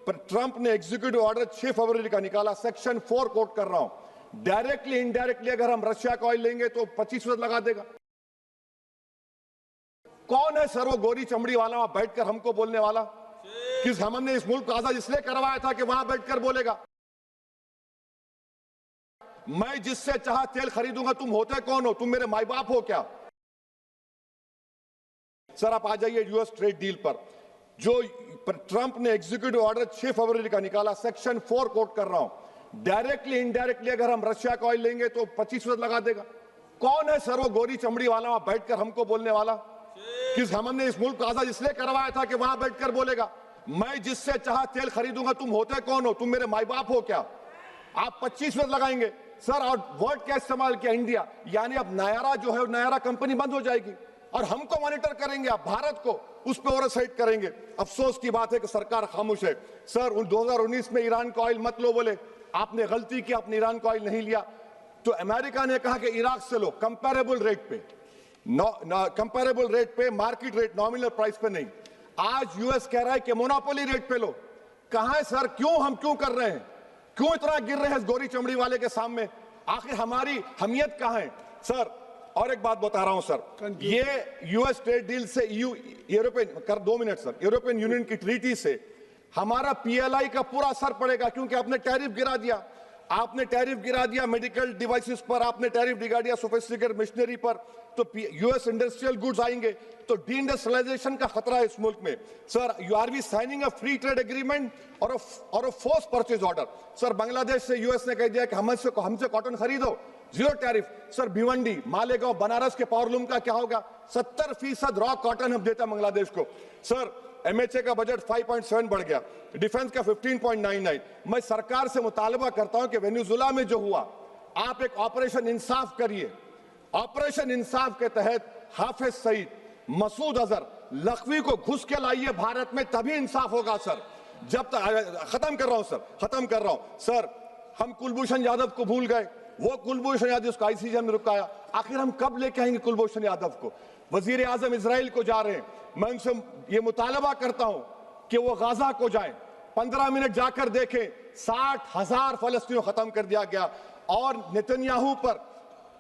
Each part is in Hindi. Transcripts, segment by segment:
ट्रंप ने एग्जीक्यूटिव ऑर्डर 6 फरवरी का निकाला, सेक्शन 4 कोट कर रहा हूं, डायरेक्टली इनडायरेक्टली अगर हम रशिया का ऑयल लेंगे तो 25% लगा देगा। कौन है सर वो गोरी चमड़ी वाला वहां बैठकर हमको बोलने वाला कि हमने इस मुल्क को आजाद इसलिए करवाया था कि वहां बैठकर बोलेगा मैं जिससे चाहा तेल खरीदूंगा। तुम होते कौन हो? तुम मेरे माई बाप हो क्या? सर आप आ जाइए यूएस ट्रेड डील पर। जो ट्रंप ने एग्जीक्यूटिव ऑर्डर 6 फरवरी का निकाला, सेक्शन 4 कोट कर रहा हूं, डायरेक्टली इनडायरेक्टली अगर हम रशिया का ऑयल लेंगे तो 25% लगा देगा। कौन है सर वो गोरी चमड़ी वाला वहां बैठकर हमको बोलने वाला कि हमने इस मुल्क को आजाद इसलिए करवाया था कि वहां बैठकर बोलेगा मैं जिससे चाहा तेल खरीदूंगा। तुम होते कौन हो? तुम मेरे माई बाप हो क्या? आप 25% लगाएंगे सर। और वर्ड क्या इस्तेमाल किया? इंडिया, यानी अब नयारा जो है नयारा कंपनी बंद हो जाएगी और हमको मॉनिटर करेंगे, आप भारत को उस पर ओवरसाइट करेंगे। अफसोस की बात है कि सरकार खामोश है। सर 2019 में ईरान का ऑयल मत लो बोले, आपने गलती की, आपने ईरान का ऑयल नहीं लिया। तो अमेरिका ने कहा कि इराक से लो, कंपेरेबल रेट पे, कंपेरेबल रेट पे, मार्केट रेट, नॉमिनल प्राइस पे नहीं। आज यूएस कह रहा है कि मोनोपोली रेट पे लो। कहां है सर? हम क्यों कर रहे हैं? क्यों इतना गिर रहे हैं इस गोरी चमड़ी वाले के सामने? आखिर हमारी हमियत कहां है सर? और एक बात बता रहा हूं सर, ये यूएस ट्रेड डील से यूरोपियन कर 2 मिनट सर, यूरोपियन यूनियन की ट्रीटी से हमारा पीएलआई का पूरा असर पड़ेगा, क्योंकि आपने टैरिफ गिरा दिया। आपने टैरिफ गिरा दिया मेडिकल डिवाइसेस पर, आपने टैरिफ गिरा दिया सोफिस्टिकेटेड मशीनरी पर। तो यूएस इंडस्ट्रियल गुड्स आएंगे तो डी-इंडस्ट्रियलाइजेशन का खतरा है इस मुल्क में। Sir you are we signing a free trade agreement और a force purchase order. Sir Bangladesh से यूएस ने कह दिया कि हमसे कॉटन खरीदो, 0 टैरिफ। सर भिवंडी, मालेगांव, बनारस के पावरलूम का क्या होगा? 70% रॉ कॉटन हम देते हैं बांग्लादेश को। सर एमएचए का बजट 5.7 बढ़ गया, डिफेंस का 15.99। मैं सरकार से मुतालबा करता हूं कि वेनेजुएला में जो हुआ, आप एक ऑपरेशन इंसाफ करिए। ऑपरेशन इंसाफ के तहत हाफिज सईद, मसूद अजहर, लखवी को घुस के लाइए भारत में, तभी इंसाफ होगा सर। जब तक खत्म कर रहा हूं सर, हम कुलभूषण यादव को भूल गए। वो कुलभूषण यादव उसको आईसीजे में रुकाया। आखिर हम कब लेके आएंगे कुलभूषण यादव को? वजीर आजम इजराइल को जा रहे हैं। मैं उनसे ये मुतालबा करता हूं कि वो गाजा को जाएं, 15 मिनट जाकर देखें, 60,000 फलस्तीनों खत्म कर दिया गया। और नेतन्याहू पर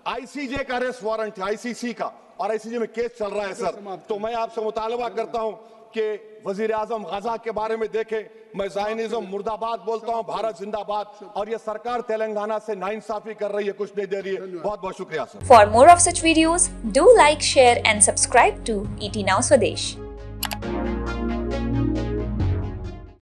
आईसीजे का अरेस्ट वारंट है, आईसीसी का, और आईसीजे में केस चल रहा है सर। तो मैं आपसे मुतालबा करता हूं कि वजीर आजम गाजा के बारे में देखें। मैं ज़ायनिज़्म मुर्दाबाद बोलता हूं, भारत जिंदाबाद। और ये सरकार तेलंगाना से नाइंसाफी कर रही है, कुछ नहीं दे रही है। बहुत बहुत शुक्रिया sir. For more of such videos, do like, share and subscribe to ET Now Swadesh.